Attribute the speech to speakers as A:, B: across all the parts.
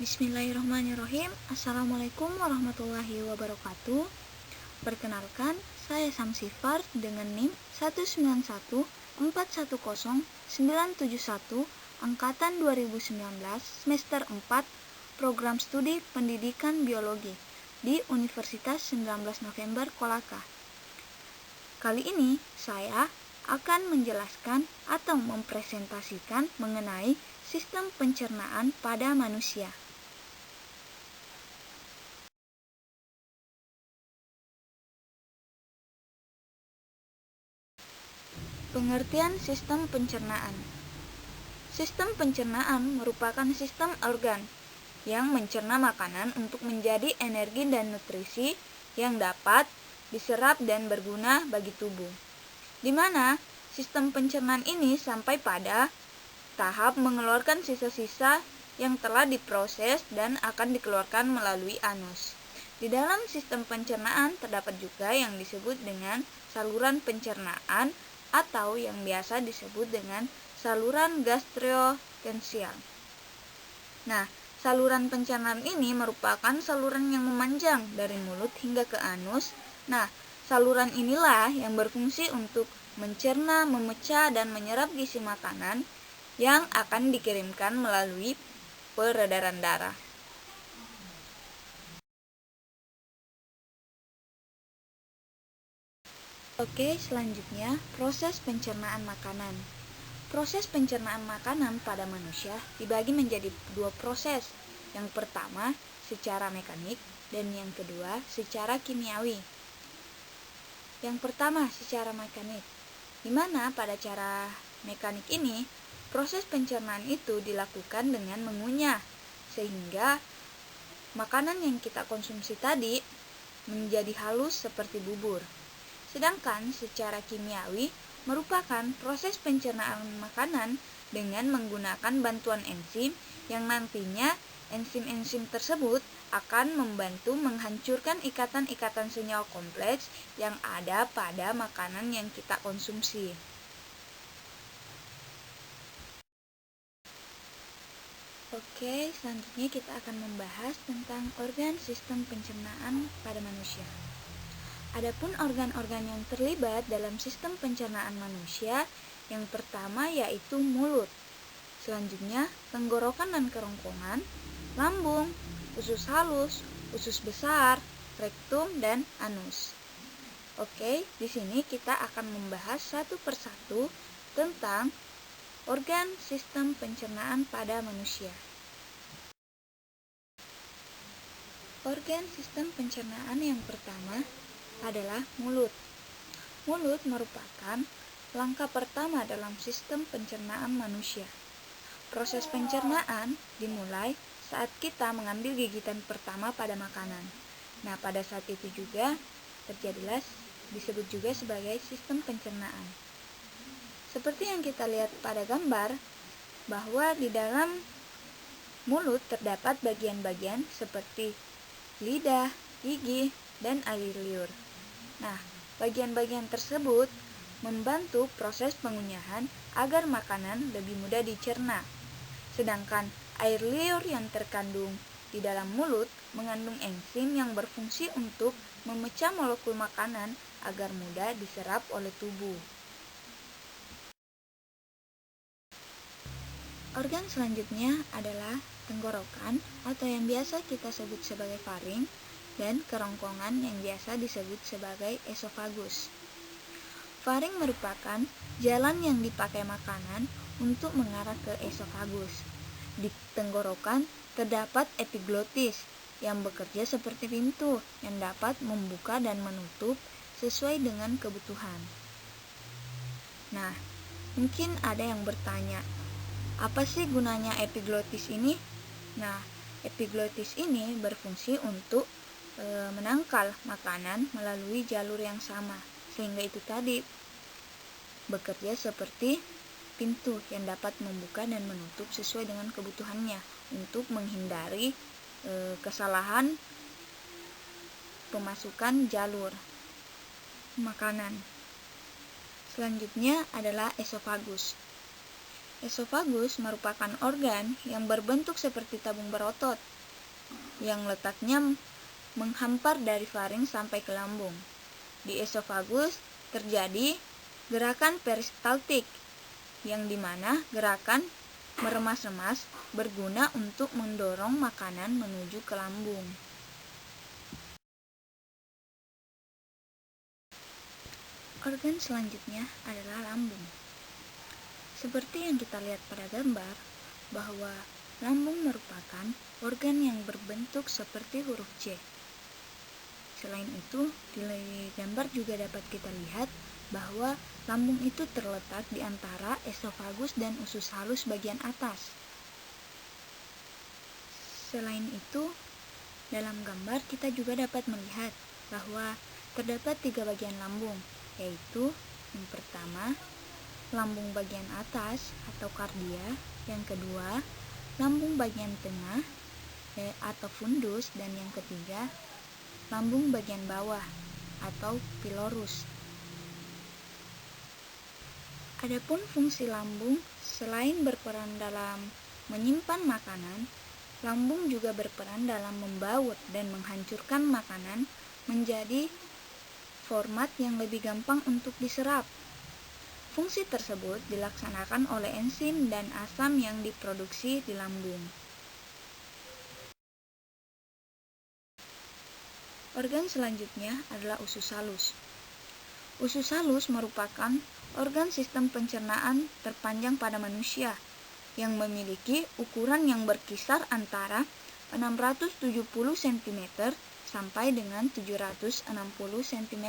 A: Bismillahirrahmanirrahim. Assalamualaikum warahmatullahi wabarakatuh. Perkenalkan, saya Samsifar dengan NIM 191410971 angkatan 2019 semester 4 program studi pendidikan biologi di Universitas 19 November Kolaka. Kali ini saya akan menjelaskan atau mempresentasikan mengenai sistem pencernaan pada manusia. Pengertian sistem pencernaan. Sistem pencernaan merupakan sistem organ yang mencerna makanan untuk menjadi energi dan nutrisi yang dapat diserap dan berguna bagi tubuh. Di mana sistem pencernaan ini sampai pada tahap mengeluarkan sisa-sisa yang telah diproses dan akan dikeluarkan melalui anus. Di dalam sistem pencernaan terdapat juga yang disebut dengan saluran pencernaan atau yang biasa disebut dengan saluran gastrotensial. Nah, saluran pencernaan ini merupakan saluran yang memanjang dari mulut hingga ke anus. Nah, saluran inilah yang berfungsi untuk mencerna, memecah, dan menyerap gizi makanan yang akan dikirimkan melalui peredaran darah. Oke, selanjutnya proses pencernaan makanan. Proses pencernaan makanan pada manusia dibagi menjadi dua proses. Yang pertama secara mekanik dan yang kedua secara kimiawi. Yang pertama secara mekanik, di mana pada cara mekanik ini proses pencernaan itu dilakukan dengan mengunyah sehingga makanan yang kita konsumsi tadi menjadi halus seperti bubur. Sedangkan secara kimiawi merupakan proses pencernaan makanan dengan menggunakan bantuan enzim yang nantinya enzim-enzim tersebut akan membantu menghancurkan ikatan-ikatan senyawa kompleks yang ada pada makanan yang kita konsumsi. Oke, selanjutnya kita akan membahas tentang organ sistem pencernaan pada manusia. Adapun organ-organ yang terlibat dalam sistem pencernaan manusia, yang pertama yaitu mulut, selanjutnya tenggorokan dan kerongkongan, lambung, usus halus, usus besar, rektum, dan anus. Oke, di sini kita akan membahas satu persatu tentang organ sistem pencernaan pada manusia. Organ sistem pencernaan yang pertama adalah mulut. Mulut merupakan langkah pertama dalam sistem pencernaan manusia. Proses pencernaan dimulai saat kita mengambil gigitan pertama pada makanan. Nah, pada saat itu juga terjadilah disebut juga sebagai sistem pencernaan. Seperti yang kita lihat pada gambar, bahwa di dalam mulut terdapat bagian-bagian seperti lidah, gigi, dan air liur. Nah, bagian-bagian tersebut membantu proses pengunyahan agar makanan lebih mudah dicerna. Sedangkan air liur yang terkandung di dalam mulut mengandung enzim yang berfungsi untuk memecah molekul makanan agar mudah diserap oleh tubuh. Organ selanjutnya adalah tenggorokan atau yang biasa kita sebut sebagai faring dan kerongkongan yang biasa disebut sebagai esofagus. Faring merupakan jalan yang dipakai makanan untuk mengarah ke esofagus. Di tenggorokan terdapat epiglotis yang bekerja seperti pintu yang dapat membuka dan menutup sesuai dengan kebutuhan. Nah, mungkin ada yang bertanya, apa sih gunanya epiglotis ini? Nah, epiglotis ini berfungsi untuk menangkal makanan melalui jalur yang sama, sehingga itu tadi bekerja seperti pintu yang dapat membuka dan menutup sesuai dengan kebutuhannya untuk menghindari kesalahan pemasukan jalur makanan. Selanjutnya adalah esofagus. Esofagus merupakan organ yang berbentuk seperti tabung berotot, yang letaknya menghampar dari faring sampai ke lambung. Di esofagus terjadi gerakan peristaltik, yang dimana gerakan meremas-remas berguna untuk mendorong makanan menuju ke lambung. Organ selanjutnya adalah lambung. Seperti yang kita lihat pada gambar, bahwa lambung merupakan organ yang berbentuk seperti huruf C. Selain itu, di gambar juga dapat kita lihat bahwa lambung itu terletak di antara esofagus dan usus halus bagian atas. Selain itu, dalam gambar kita juga dapat melihat bahwa terdapat 3 bagian lambung, yaitu yang pertama, lambung bagian atas atau kardia, yang kedua, lambung bagian tengah atau fundus, dan yang ketiga, lambung bagian bawah atau pilorus. Adapun fungsi lambung, selain berperan dalam menyimpan makanan, lambung juga berperan dalam membaut dan menghancurkan makanan menjadi format yang lebih gampang untuk diserap. Fungsi tersebut dilaksanakan oleh enzim dan asam yang diproduksi di lambung. Organ selanjutnya adalah usus halus. Usus halus merupakan organ sistem pencernaan terpanjang pada manusia yang memiliki ukuran yang berkisar antara 670 cm sampai dengan 760 cm.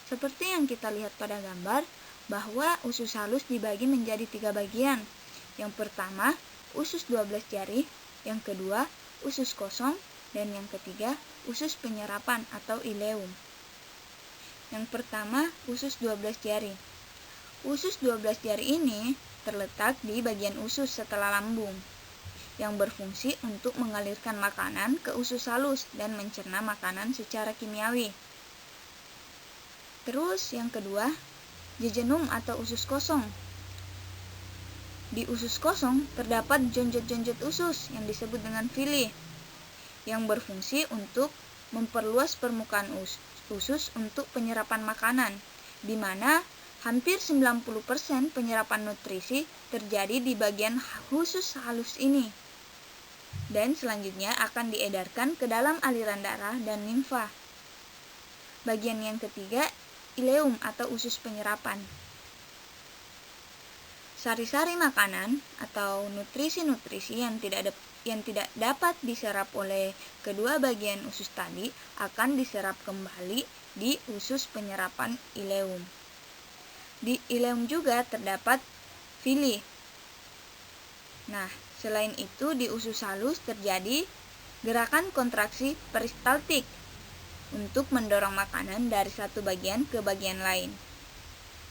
A: Seperti yang kita lihat pada gambar, bahwa usus halus dibagi menjadi 3 bagian. Yang pertama, usus 12 jari, yang kedua, usus kosong, dan yang ketiga, usus penyerapan atau ileum. Yang pertama, usus 12 jari. Usus 12 jari ini terletak di bagian usus setelah lambung, yang berfungsi untuk mengalirkan makanan ke usus halus dan mencerna makanan secara kimiawi. Terus yang kedua, jejunum atau usus kosong. Di usus kosong terdapat jonjot-jonjot usus yang disebut dengan villi, yang berfungsi untuk memperluas permukaan usus untuk penyerapan makanan, di mana hampir 90% penyerapan nutrisi terjadi di bagian usus halus ini. Dan selanjutnya akan diedarkan ke dalam aliran darah dan limfa. Bagian yang ketiga, ileum atau usus penyerapan. Sari-sari makanan atau nutrisi-nutrisi yang tidak dapat diserap oleh kedua bagian usus tadi akan diserap kembali di usus penyerapan ileum. Di ileum juga terdapat villi. Nah, selain itu di usus halus terjadi gerakan kontraksi peristaltik untuk mendorong makanan dari satu bagian ke bagian lain.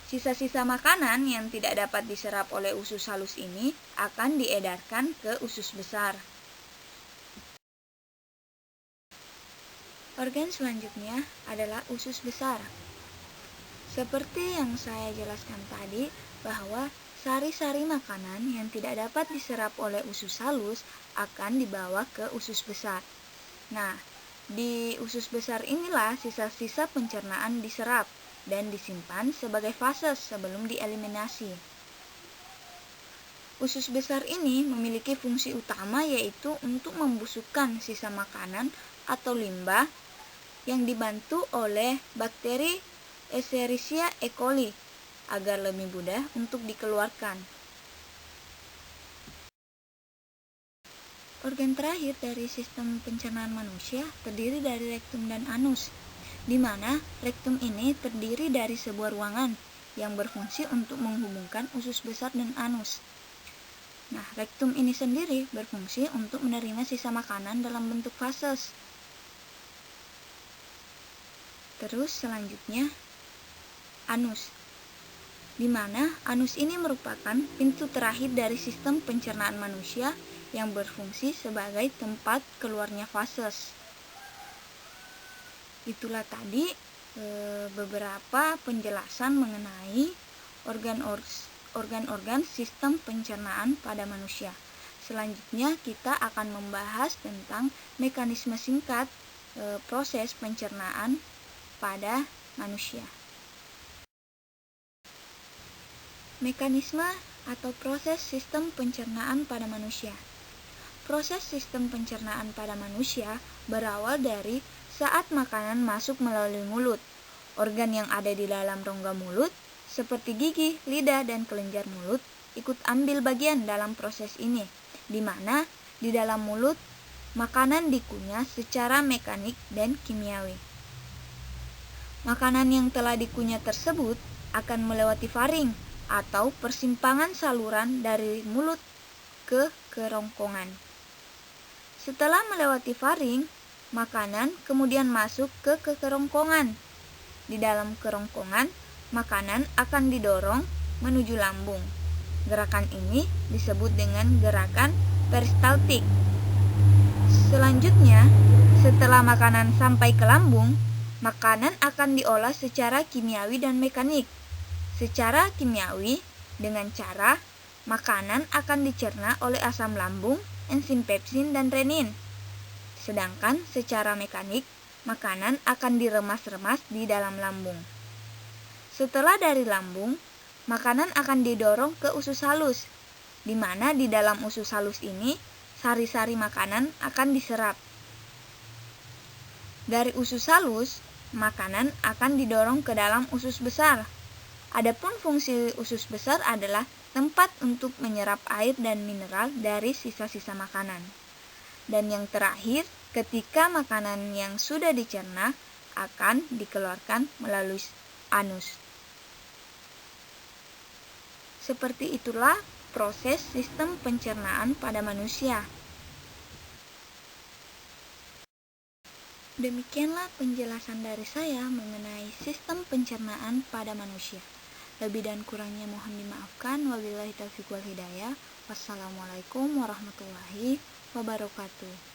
A: Sisa-sisa makanan yang tidak dapat diserap oleh usus halus ini akan diedarkan ke usus besar. Organ selanjutnya adalah usus besar. Seperti yang saya jelaskan tadi, bahwa sari-sari makanan yang tidak dapat diserap oleh usus halus akan dibawa ke usus besar. Nah, di usus besar inilah sisa-sisa pencernaan diserap dan disimpan sebagai fases sebelum dieliminasi. Usus besar ini memiliki fungsi utama, yaitu untuk membusukkan sisa makanan atau limbah yang dibantu oleh bakteri Escherichia E. coli agar lebih mudah untuk dikeluarkan. Organ terakhir dari sistem pencernaan manusia terdiri dari rektum dan anus, di mana rektum ini terdiri dari sebuah ruangan yang berfungsi untuk menghubungkan usus besar dan anus. Nah, rektum ini sendiri berfungsi untuk menerima sisa makanan dalam bentuk fases. Terus selanjutnya, anus, di mana anus ini merupakan pintu terakhir dari sistem pencernaan manusia yang berfungsi sebagai tempat keluarnya fases. Itulah tadi beberapa penjelasan mengenai organ-organ sistem pencernaan pada manusia. Selanjutnya kita akan membahas tentang mekanisme singkat proses pencernaan pada manusia. Mekanisme atau proses sistem pencernaan pada manusia. Proses sistem pencernaan pada manusia berawal dari saat makanan masuk melalui mulut. Organ yang ada di dalam rongga mulut, seperti gigi, lidah, dan kelenjar mulut, ikut ambil bagian dalam proses ini, di mana di dalam mulut makanan dikunyah secara mekanik dan kimiawi. Makanan yang telah dikunyah tersebut akan melewati faring atau persimpangan saluran dari mulut ke kerongkongan. Setelah melewati faring, makanan kemudian masuk ke kerongkongan. Di dalam kerongkongan, makanan akan didorong menuju lambung. Gerakan ini disebut dengan gerakan peristaltik. Selanjutnya, setelah makanan sampai ke lambung, makanan akan diolah secara kimiawi dan mekanik. Secara kimiawi, dengan cara makanan akan dicerna oleh asam lambung, enzim pepsin, dan renin. Sedangkan secara mekanik, makanan akan diremas-remas di dalam lambung. Setelah dari lambung, makanan akan didorong ke usus halus, di mana di dalam usus halus ini sari-sari makanan akan diserap. Dari usus halus, makanan akan didorong ke dalam usus besar. Adapun fungsi usus besar adalah tempat untuk menyerap air dan mineral dari sisa-sisa makanan. Dan yang terakhir, ketika makanan yang sudah dicerna akan dikeluarkan melalui anus. Seperti itulah proses sistem pencernaan pada manusia. Demikianlah penjelasan dari saya mengenai sistem pencernaan pada manusia. Lebih dan kurangnya mohon dimaafkan. Wabillahi taufiq wal hidayah. Wassalamualaikum warahmatullahi wabarakatuh.